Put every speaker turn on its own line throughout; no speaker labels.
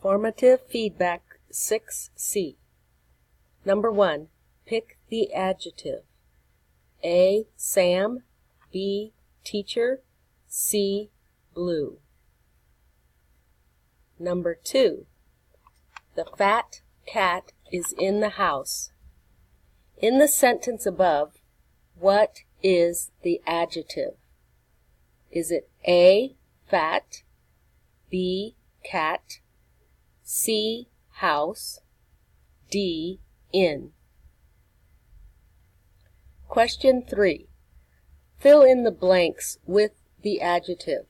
Formative Feedback 6C. Number 1. Pick the adjective. A. Sam. B. Teacher. C. Blue. Number 2. The fat cat is in the house. In the sentence above, what is the adjective? Is it A. Fat, B. Cat, C. House, D. In? Question 3. Fill in the blanks with the adjective.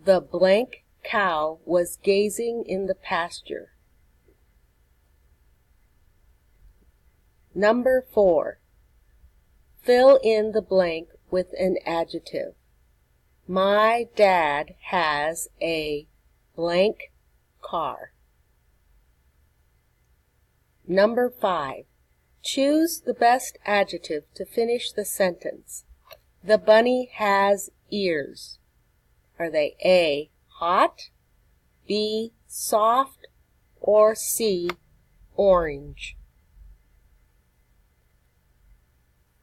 The blank cow was gazing in the pasture. Number 4. Fill in the blank with an adjective. My dad has a blank car. Number 5. Choose the best adjective to finish the sentence. The bunny has ears. Are they A. Hot, B. Soft, or C. Orange?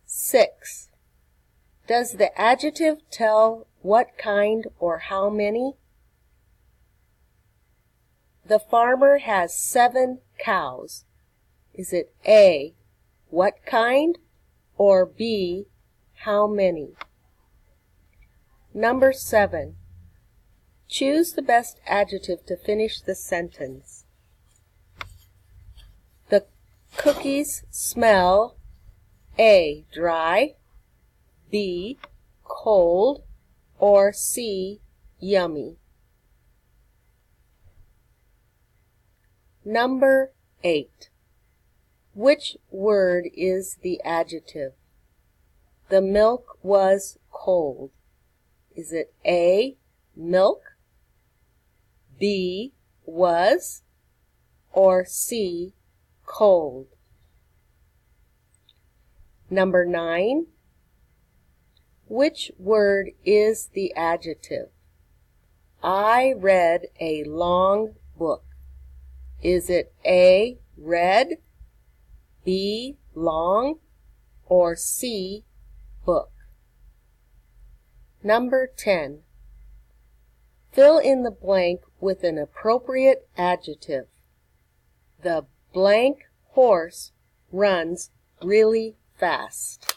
6. Does the adjective tell what kind or how many? The farmer has 7 cows. Is it A. What kind, or B. How many? Number 7. Choose the best adjective to finish the sentence. The cookies smell A. Dry, B. Cold, or C. Yummy? Number 8. Which word is the adjective? The milk was cold. Is it A. Milk, B. Was, or C. Cold? Number 9. Which word is the adjective? I read a long book. Is it A. Read, B. Long, or C. Book? Number 10. Fill in the blank with an appropriate adjective. The blank horse runs really fast.